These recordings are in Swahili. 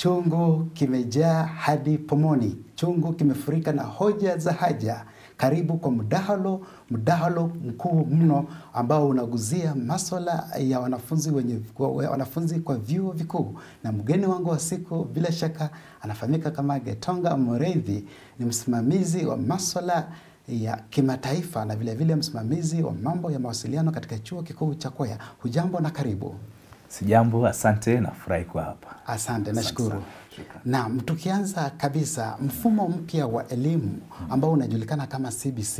Chungu kimejaa hadi pomoni. Chungu kimefurika na hoja za haja. Karibu kwa mdahalo mkuu mno ambao unaguzia masuala ya wanafunzi kwa vyuo vikuu. Na mgeni wangu wa siku bila shaka anafahamika kama Getonga Mureithi, ni msimamizi wa masuala ya kimataifa na vile vile msimamizi wa mambo ya mawasiliano katika chuo kikuu cha Kwea. Hujambo na karibu. Sijambo, asante, nafurahi kuwa hapa. Asante, nashukuru. Na tukianza kabisa, mfumo mpya wa elimu ambao unajulikana kama CBC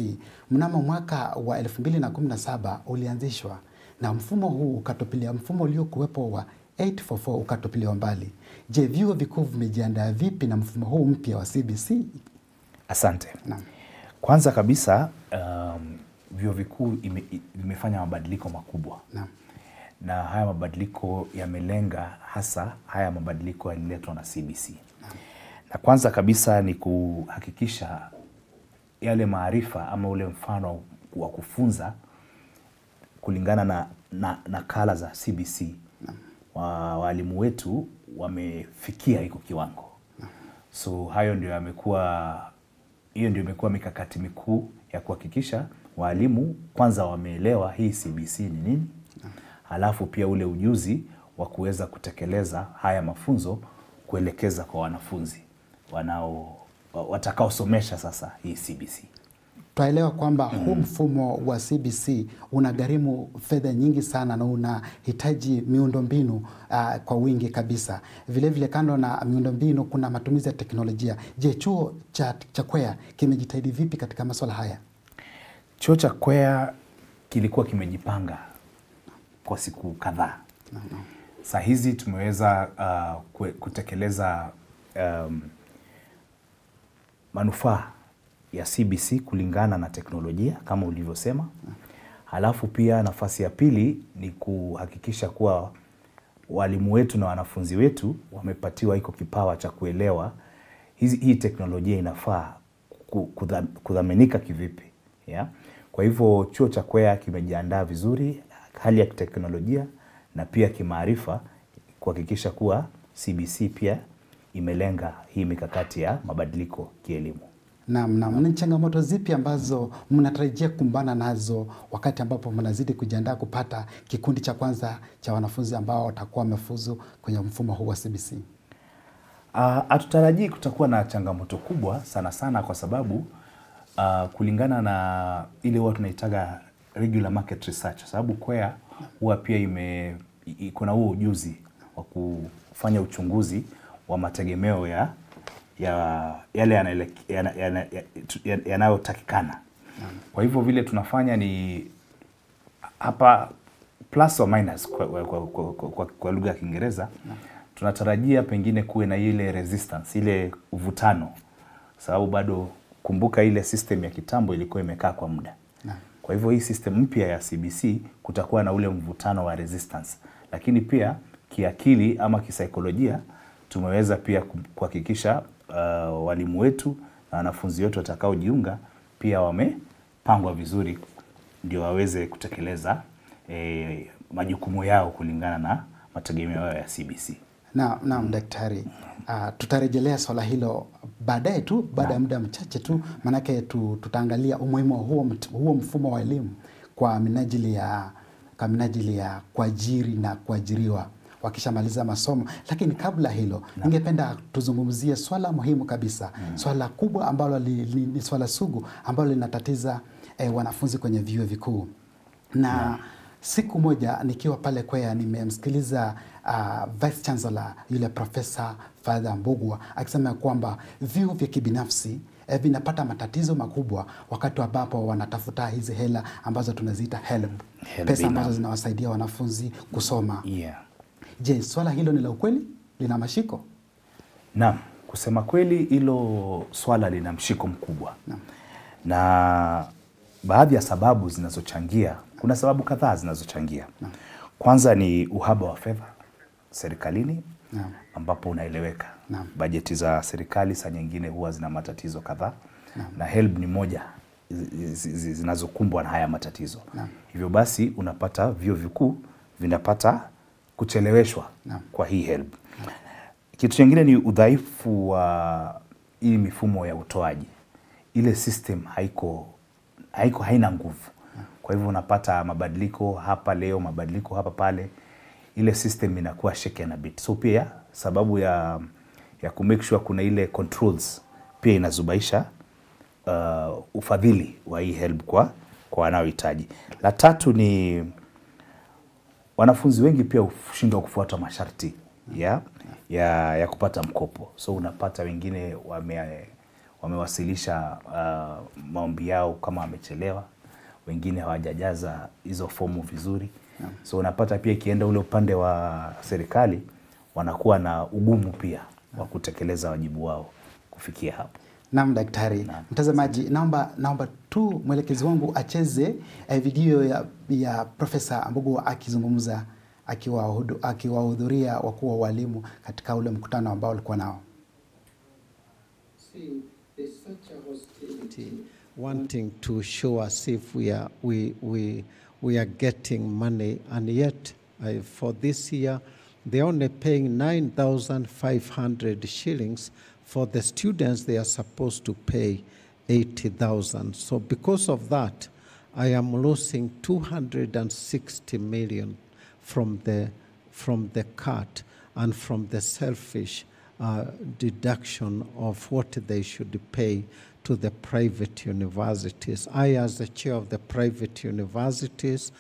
mnamo mwaka wa 2017 ulianzishwa, na mfumo huu ukatupilia, mfumo uliokuwepo wa 844 ukatupiliwa mbali. Je, vyuo vikuu vimejiandaa vipi na mfumo huu mpya wa CBC? Asante. Naam. Kwanza kabisa, vyuo vikuu vimefanya mabadiliko makubwa. Naam. Na haya mabadiliko yamelenga hasa haya mabadiliko yaliletwa na CBC. Na kwanza kabisa ni kuhakikisha yale maarifa ama ule mfano wa kufunza kulingana na nakala za CBC. Walimu wetu wamefikia hiko kiwango. So hiyo ndio imekuwa mikakati mikuu ya kuhakikisha walimu kwanza wameelewa hii CBC ni nini. Halafu pia ule ujuzi wa kuweza kutekeleza haya mafunzo kuelekeza kwa wanafunzi watakaosomesha sasa hii CBC. Tuelewa kwamba huu mfumo wa CBC unagharimu fedha nyingi sana na unahitaji miundombinu kwa wingi kabisa. Vile vile kando na miundombinu kuna matumizi ya teknolojia. Je, chuo cha Kwea kimejitahidi vipi katika masuala haya? Chuo cha Kwea kilikuwa kimejipanga kwa siku kadhaa. Saa hizi tumeweza kutekeleza manufaa ya CBC kulingana na teknolojia kama ulivyosema. Halafu pia nafasi ya pili ni kuhakikisha kuwa walimu wetu na wanafunzi wetu wamepatiwa iko kipawa cha kuelewa hii teknolojia inafaa kudhaminika kivipi. Yeah? Kwa hivyo chuo cha Kwea kimejiandaa vizuri hali ya teknolojia na pia kimaarifa kuhakikisha kuwa CBC pia imelenga hii mikakati ya mabadiliko kielimu. Naam. Ni changamoto zipi ambazo mnatarajia kukumbana nazo wakati ambapo mnazidi kujiandaa kupata kikundi cha kwanza cha wanafunzi ambao watakuwa wamefuzu kwenye mfumo huu wa CBC? Hatutarajii kutakuwa na changamoto kubwa sana kwa sababu kulingana na ile huwa tunaitaga regular market research, sababu Kwea huwa pia kuna huo ujuzi wa kufanya uchunguzi wa mategemeo ya yale yanayotakikana. Kwa hivyo vile tunafanya ni hapa plus or minus kwa lugha ya Kiingereza, tunatarajia pengine kuwe na ile resistance, ile uvutano, sababu bado kumbuka ile system ya kitambo ilikuwa imekaa kwa muda. Kwa hivyo hii system mpya ya CBC kutakuwa na ule mvutano wa resistance. Lakini pia kiakili ama kisaikolojia tumeweza pia kuhakikisha walimu wetu na wanafunzi wetu watakaojiunga pia wamepangwa vizuri ndio waweze kutekeleza majukumu yao kulingana na mategemeo ya CBC. Naam daktari, tutarejelea swala hilo baadaye tu, baada ya muda mchache tu, manake tutaangalia umuhimu wa huo mfumo wa elimu kwa minajili ya kuajiri na kuajiriwa wakishamaliza masomo. Lakini kabla hilo, ningependa tuzungumzie swala muhimu kabisa, swala kubwa ambalo ni swala sugu ambalo linatatiza wanafunzi kwenye vyuo vikuu. Na siku moja nikiwa pale Kwea nimemsikiliza Vice Chancellor yule Profesa Father Mbugua akisema kwamba vyuo vya kibinafsi vinapata matatizo makubwa wakati ambapo wanatafuta hizi hela ambazo tunaziita HELB, pesa ambazo zinawasaidia wanafunzi kusoma. Je, swala hilo ni la ukweli? Lina mashiko? Naam, kusema kweli hilo swala lina mshiko mkubwa. Na baadhi ya sababu zinazochangia, kuna sababu kadhaa zinazochangia. Kwanza ni uhaba wa fedha serikalini, ambapo unaeleweka. Bajeti za serikali saa nyingine huwa zina matatizo kadhaa, na HELB ni moja zinazokumbwa na haya matatizo. Hivyo basi unapata vyuo vikuu vinapata kucheleweshwa kwa hii HELB. Kitu kingine ni udhaifu wa hii mifumo ya utoaji. Ile system haina nguvu. Kwa hivyo unapata mabadiliko hapa leo, mabadiliko hapa pale. Ile system inakuwa shaken a bit. So pia sababu ya ku make sure kuna ile controls pia inazubaisha ufadhili wa hii HELB kwa wanaohitaji. La tatu ni wanafunzi wengi pia hushindwa kufuata masharti ya kupata mkopo. So unapata wengine wamewasilisha maombi yao kama wamechelewa, wengine hawajajaza hizo fomu vizuri. So unapata pia ikienda ule upande wa serikali wanakuwa na ugumu pia wa kutekeleza wajibu wao kufikia hapo. Naam daktari. Mtazamaji, naomba tu mwelekezi wangu acheze video ya Profesa Ambogo akizungumza akiwahudhuria wakuu wa walimu katika ule mkutano ambao walikuwa nao. See, there's such a hostility wanting to show us if we are getting money, and yet for this year they're only paying 9,500 shillings. For the students, they are supposed to pay 80,000. So because of that, I am losing 260 million from the cut and from the selfish deduction of what they should pay to the private universities. I, as the chair of the private universities,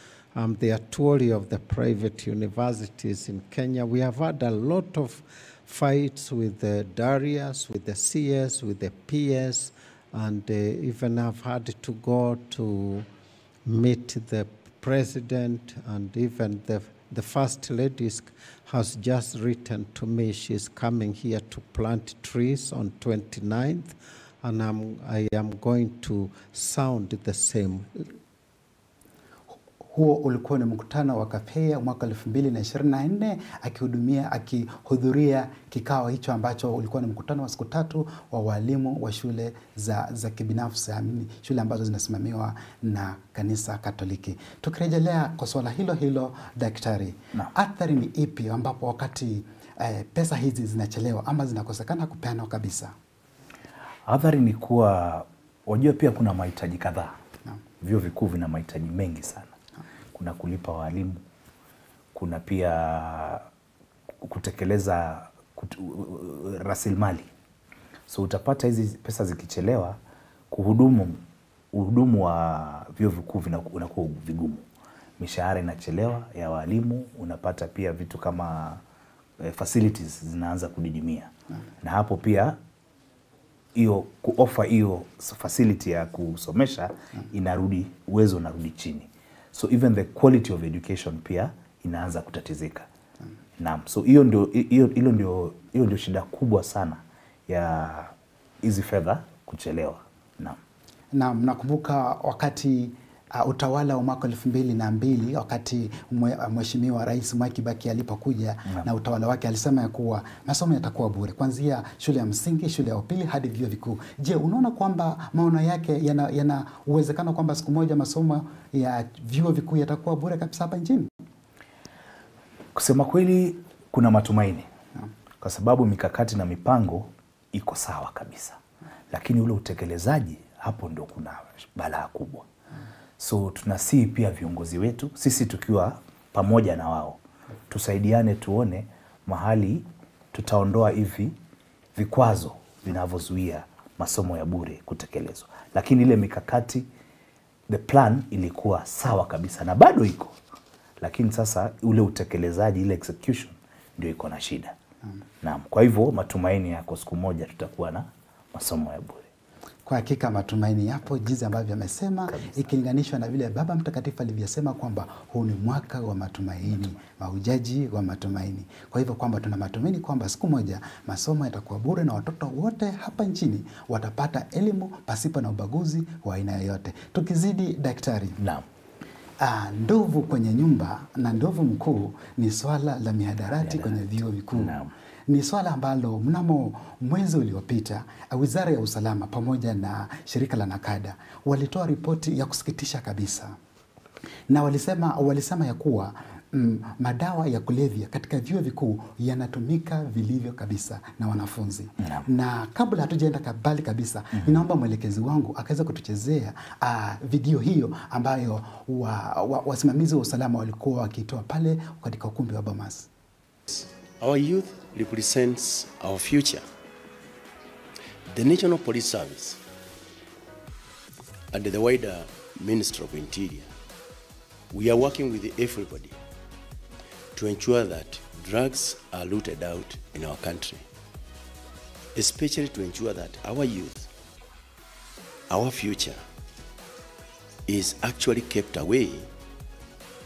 the attorney of the private universities in Kenya, we have had a lot of fights with the Darius, with the CS, with the PS, and even I've had to go to meet the president, and even the first lady has just written to me she's coming here to plant trees on 29th, and I am going to sound the same. Huo ulikuwa ni mkutano wa KAPEA mwaka 2024 akihudhuria kikao hicho ambacho ulikuwa ni mkutano wa siku 3 wa walimu wa shule za kibinafsi, shule ambazo zinasimamiwa na kanisa Katoliki. Tukirejelea kwa swala hilo daktari, athari ni ipi ambapo wakati pesa hizi zinachelewa ama zinakosekana kupeanwa kabisa? Athari ni kuwa wajua pia kuna mahitaji kadhaa. Vyuo vikuu vina mahitaji mengi sana. Kuna kulipa walimu, kuna pia kutekeleza rasilimali. So utapata hizi pesa zikichelewa, uhudumu wa vyuo vikuu unakuwa vigumu. Mishahara inachelewa ya walimu, unapata pia vitu kama facilities zinaanza kudidimia. Na hapo pia kuoffer hiyo facility ya kusomesha uwezo unarudi chini. So even the quality of education pia inaanza kutatizika. Naam. So hiyo ndio shida kubwa sana ya hizi fedha kuchelewa. Naam. Naam, nakumbuka wakati utawala wa mwaka 2002 wakati Mheshimiwa Rais Mwai Kibaki alipokuja na utawala wake alisema ya kuwa masomo yatakuwa bure kuanzia shule ya msingi, shule ya upili hadi vyuo vikuu. Je, unaona kwamba maono yake yana uwezekano kwamba siku moja masomo ya vyuo vikuu yatakuwa bure kabisa hapa nchini? Kusema kweli kuna matumaini. Kwa sababu mikakati na mipango iko sawa kabisa. Lakini ule utekelezaji hapo ndio kuna balaa kubwa. So tunasihi pia viongozi wetu, sisi tukiwa pamoja na wao, tusaidiane tuone mahali tutaondoa hivi vikwazo vinavyozuia masomo ya bure kutekelezwa. Lakini ile mikakati, the plan ilikuwa sawa kabisa na bado iko. Lakini sasa ule utekelezaji, ile execution ndio iko na shida. Naam, kwa hivyo matumaini yako siku moja tutakuwa na masomo ya bure. Kwa hakika matumaini yapo jinsi ambavyo amesema, ikilinganishwa na vile Baba Mtakatifu alivyosema kwamba huu ni mwaka wa matumaini, mahujaji wa matumaini. Kwa hivyo kwamba tuna matumaini kwamba siku moja masomo yatakuwa bure na watoto wote hapa nchini watapata elimu pasipo na ubaguzi wa aina yoyote. Tukizidi daktari. Naam. Ndovu kwenye nyumba na ndovu mkuu ni swala la mihadarati kwenye vyuo vikuu. Ni swala ambalo mnamo mwezi uliopita Wizara ya Usalama pamoja na shirika la NACADA walitoa ripoti ya kusikitisha kabisa. Na walisema ya kuwa madawa ya kulevya katika vyuo vikuu yanatumika vilivyo kabisa na wanafunzi. Na kabla hatujaenda mbali kabisa, ninaomba mwelekezi wangu akaweza kutuchezea video hiyo ambayo wasimamizi wa usalama walikuwa wakitoa pale katika ukumbi wa Bomas. Our youth represents our future. The National Police Service and the wider Ministry of Interior, we are working with everybody to ensure that drugs are rooted out in our country, especially to ensure that our youth, our future, is actually kept away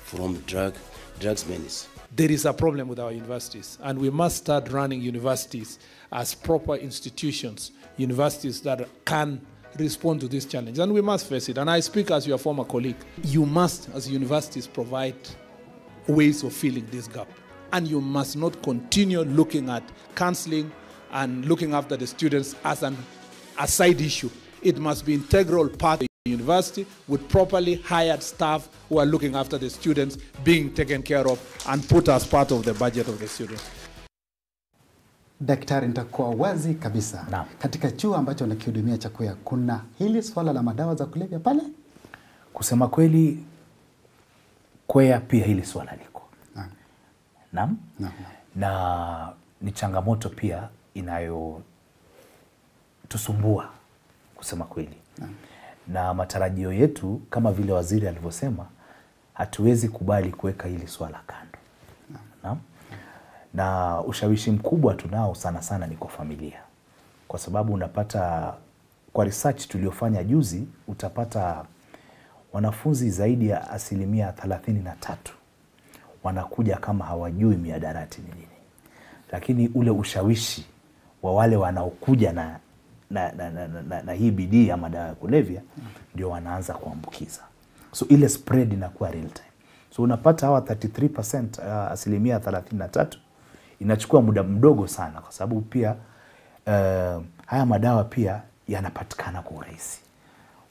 from drugs menace. There is a problem with our universities, and we must start running universities as proper institutions, universities that can respond to this challenge, and we must face it. And I speak as your former colleague. You must, as universities, provide ways of filling this gap, and you must not continue looking at counseling and looking after the students as a side issue. It must be integral part of the university with properly hired staff who are looking after the students being taken care of and put as part of the budget of the students. Daktari, nitakuwa wazi kabisa. Naam. Katika chuo ambacho nakihudumia cha Kwea, kuna hili swala la madawa za kulevya pale? Kusema kweli, Kwea pia hili swala liko. Naam. Na ni changamoto pia inayotusumbua kusema kweli. Na matarajio yetu kama vile waziri alivyosema, hatuwezi kubali kuweka hili swala kando. Naam. Na ushawishi mkubwa tunao sana sana ni kwa familia. Kwa sababu unapata kwa research tuliofanya juzi, utapata wanafunzi zaidi ya 33% wanakuja kama hawajui miadarati ni nini. Lakini ule ushawishi wa wale wanaokuja na hii bidii ya madawa ya kulevya ndio wanaanza kuambukiza. So ile spread inakuwa real time. So unapata hawa 33%, 33% inachukua muda mdogo sana, kwa sababu pia haya madawa pia yanapatikana kwa urahisi.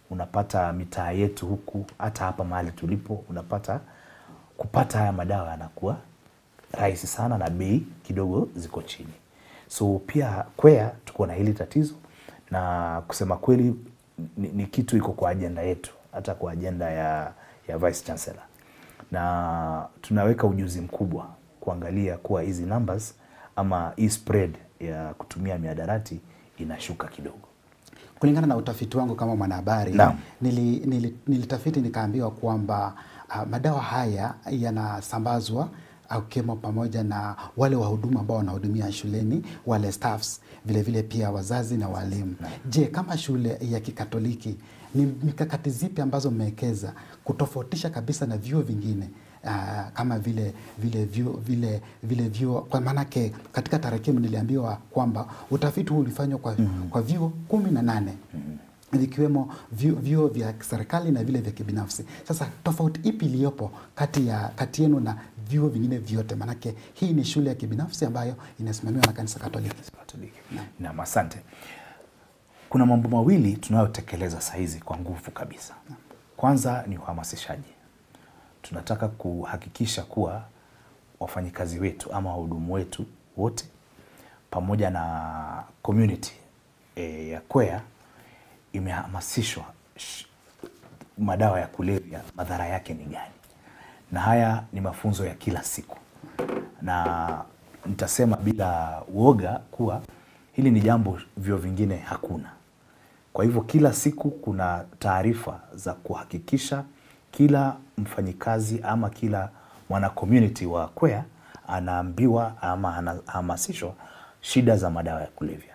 Unapata mitaa yetu huku, hata hapa mahali tulipo, unapata kupata haya madawa yanakuwa rahisi sana na bei kidogo ziko chini. So pia Kwea tuko na hili tatizo, na kusema kweli ni kitu iko kwa agenda yetu, hata kwa agenda ya Vice Chancellor. Na tunaweka ujuzi mkubwa kuangalia kuwa hizi numbers ama hii spread ya kutumia miadarati inashuka kidogo. Kulingana na utafiti wangu kama mwanahabari, nilitafiti nikaambiwa kwamba madawa haya yanasambazwa kemo pamoja na wale wahudumu ambao wanahudumia shuleni, wale staffs, vile vile pia wazazi na walimu. Je, kama shule ya Kikatoliki ni mikakati zipi ambazo mmewekeza kutofautisha kabisa na vyuo vingine kama vile vyuo, kwa maanake katika tarakimu niliambiwa kwamba utafiti huu ulifanywa kwa vyuo 18 vikiwemo vyuo vya serikali na vile vya kibinafsi. Sasa tofauti ipi iliyopo kati yenu na vyuo vingine vyote? Maanake hii ni shule ya kibinafsi ambayo inasimamiwa na kanisa Katoliki. Na asante. Kuna mambo mawili tunayotekeleza saizi kwa nguvu kabisa. Kwanza ni uhamasishaji. Tunataka kuhakikisha kuwa wafanyikazi wetu ama wahudumu wetu wote pamoja na community ya Kwea imehamasishwa madawa ya kulevya madhara yake ni gani. Na haya ni mafunzo ya kila siku. Na nitasema bila uoga kuwa hili ni jambo vyuo vingine hakuna. Kwa hivyo kila siku kuna taarifa za kuhakikisha kila mfanyikazi ama kila mwana community wa Kwea anaambiwa ama anahamasishwa shida za madawa ya kulevya.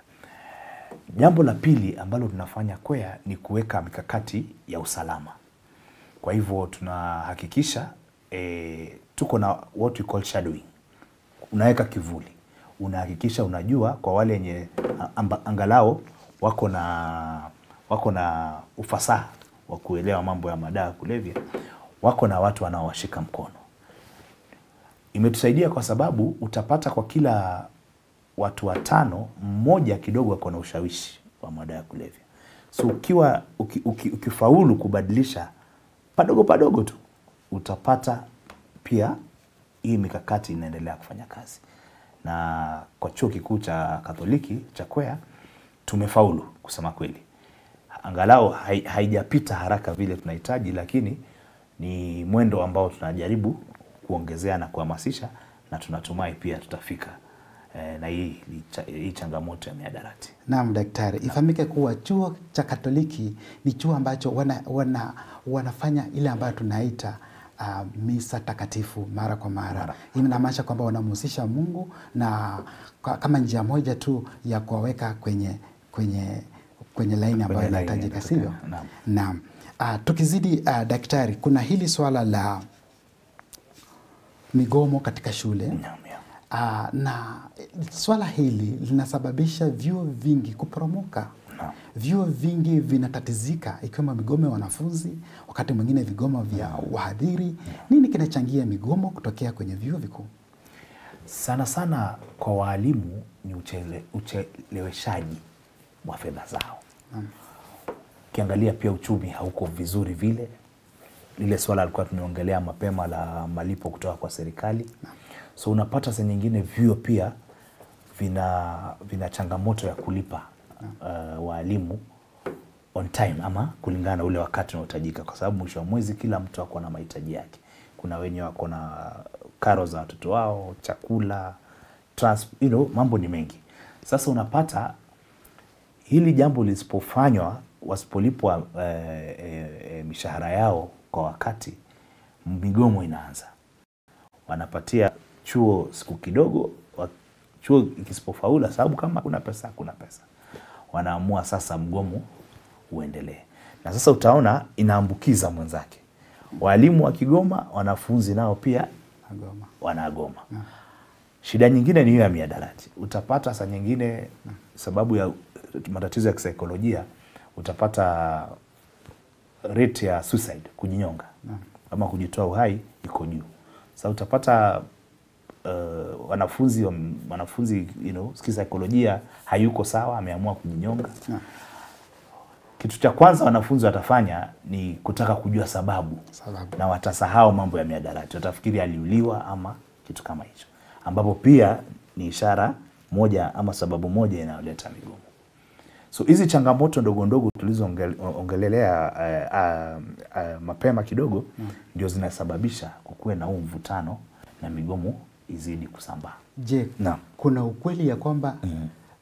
Jambo la pili ambalo tunafanya Kwea ni kuweka mikakati ya usalama. Kwa hivyo tunahakikisha tuko na what we call shadowing. Unaweka kivuli. Unahakikisha unajua kwa wale wenye angalao wako na ufasaha wa kuelewa mambo ya madawa ya kulevya, wako na watu wanaowashika mkono. Imetusaidia kwa sababu utapata kwa kila watu 5 mmoja kidogo wako na ushawishi wa madawa ya kulevya. So ukifaulu kubadilisha padogo tu, utapata pia hii mikakati inaendelea kufanya kazi. Na kwa chuo kikuu cha Katoliki cha Kwea tumefaulu kusema kweli. Angalau haijapita haraka vile tunahitaji, lakini ni mwendo ambao tunajaribu kuongezea na kuhamasisha, na tunatumai pia tutafika na hii changamoto ya mihadarati. Naam daktari, ifahamike kuwa chuo cha Katoliki ni chuo ambacho wanafanya ile ambayo tunaita misa takatifu mara kwa mara. Hii inamaanisha kwamba wanamhusisha Mungu na kama njia moja tu ya kuwaweka kwenye laini ambayo inahitajika, sivyo? Naam. Tukizidi daktari, kuna hili swala la migomo katika shule. Na swala hili linasababisha vyuo vingi kuporomoka. Vyuo vingi vinatatizika, ikiwemo migomo ya wanafunzi, wakati mwingine vigomo vya wahadhiri. Nini kinachangia migomo kutokea kwenye vyuo vikuu? Sana sana kwa walimu ni ucheleweshaji wa fedha zao. Ukiangalia pia uchumi hauko vizuri vile. Lile swala alikuwa tumeongelea mapema la malipo kutoka kwa serikali. So unapata saa nyingine vyuo pia vina changamoto ya kulipa walimu on time ama kulingana na ule wakati unaohitajika, kwa sababu mwisho wa mwezi kila mtu ako na mahitaji yake. Kuna wenye wako na karo za watoto wao, chakula, mambo ni mengi. Sasa unapata hili jambo lisipofanywa, wasipolipwa mishahara yao kwa wakati, migomo inaanza. Wanapatia chuo siku kidogo, chuo kisipofaula, sababu kama hakuna pesa, wanaamua sasa mgomo uendelee. Na sasa utaona inaambukiza mwenzake. Walimu wakigoma, wanafunzi nao pia wanagoma. Shida nyingine ni hiyo ya mihadarati. Utapata saa nyingine sababu ya matatizo ya kisaikolojia, utapata rate ya suicide, kujinyonga ama kujitoa uhai iko juu. Sasa utapata wanafunzi kisaikolojia hayuko sawa, ameamua kujinyonga. Kitu cha kwanza wanafunzi watafanya ni kutaka kujua sababu. Na watasahau mambo ya mihadarati. Watafikiri aliuliwa ama kitu kama hicho, ambapo pia ni ishara moja ama sababu moja inayoleta migomo. So hizi changamoto ndogo ndogo tulizoongelelea mapema kidogo ndio zinasababisha kukuwe na huu mvutano na migomo izidi kusambaa. Je, kuna ukweli ya kwamba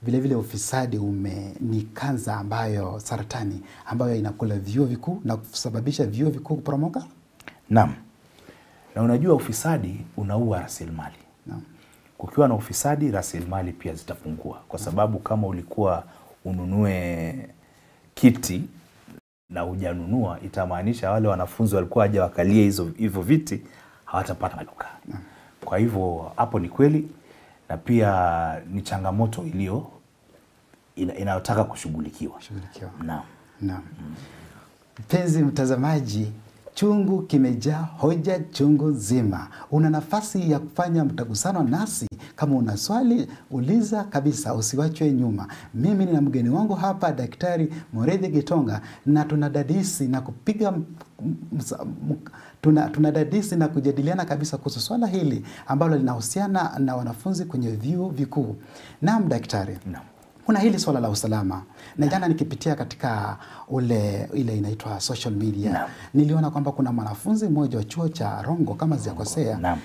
vile vile ufisadi ni kanza ambayo saratani ambayo inakula vyuo vikuu na kusababisha vyuo vikuu kuporomoka? Naam. Na unajua ufisadi unaua rasilimali. Kukiwa na ufisadi, rasilimali pia zitapungua, kwa sababu kama ulikuwa ununue kiti na hujanunua, itamaanisha wale wanafunzi walikuwa waje wakalie hivyo viti hawatapata maduka. Kwa hivyo hapo ni kweli, na pia ni changamoto inayotaka kushughulikiwa. Naam. Mpenzi mtazamaji, chungu kimejaa hoja chungu nzima. Una nafasi ya kufanya mtagusano nasi. Kama una swali, uliza kabisa, usiwachwe nyuma. Mimi nina mgeni wangu hapa, Daktari Mureithi Gitonga, na tunadadisi na kupiga tunadadisi na kujadiliana kabisa kuhusu swala hili ambalo linahusiana na wanafunzi kwenye vyuo vikuu. Naam daktari. Kuna hili swala la usalama. Na jana nikipitia katika ile inaitwa social media, niliona kwamba kuna mwanafunzi mmoja wa chuo cha Rongo kama sijakosea,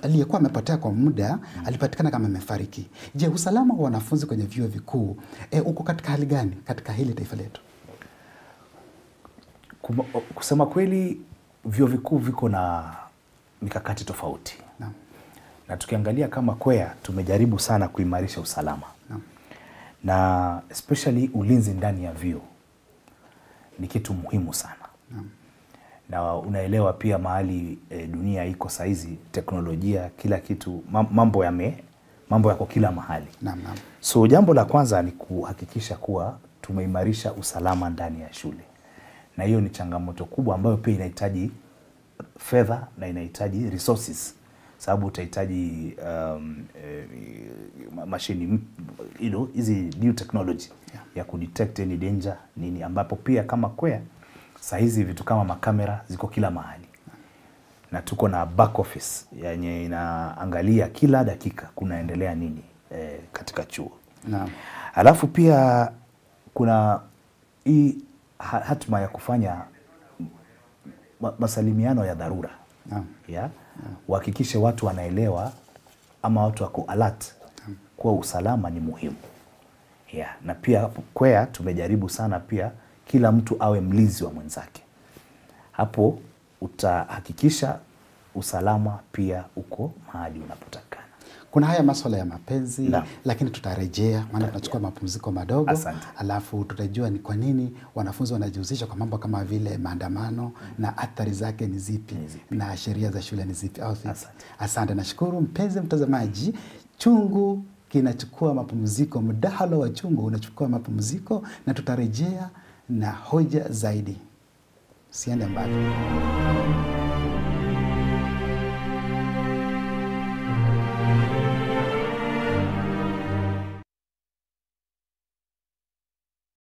aliyekuwa amepotea kwa muda, alipatikana kama amefariki. Je, usalama wa wanafunzi kwenye vyuo vikuu uko katika hali gani katika hili taifa letu? Kusema kweli, vyuo vikuu viko na mikakati tofauti. Na tukiangalia kama Kwea tumejaribu sana kuimarisha usalama. Na especially ulinzi ndani ya vyuo ni kitu muhimu sana. Na unaelewa pia mahali dunia iko saizi, teknolojia, kila kitu, mambo yako kila mahali. So jambo la kwanza ni kuhakikisha kuwa tumeimarisha usalama ndani ya shule. Na hiyo ni changamoto kubwa ambayo pia inahitaji fedha na inahitaji resources, sababu utahitaji mashini, hizi new technology ya kudetect any danger nini, ambapo pia kama Kwea saa hizi vitu kama makamera ziko kila mahali. na tuko na back office yenye inaangalia kila dakika kunaendelea nini katika chuo. Naam. Alafu pia kuna hii hatima ya kufanya masalimiano ya dharura. Naam. Yeah? Uhakikishe watu wanaelewa ama watu wako alert kuwa usalama ni muhimu. Yeah. Na pia kwea tumejaribu sana pia kila mtu awe mlinzi wa mwenzake. Hapo utahakikisha usalama pia uko mahali unapotakana. Kuna haya masuala ya mapenzi Naam. lakini tutarejea, maana tunachukua mapumziko madogo. Asante. Alafu tutajua ni kwa nini wanafunzi wanajihusisha kwa mambo kama vile maandamano na athari zake ni zipi na sheria za shule ni zipi. Asante. Asante, nashukuru mpenzi mtazamaji. Chungu kinachukua mapumziko, mdahalo wa Chungu unachukua mapumziko, na tutarejea na hoja zaidi. Siende mbali.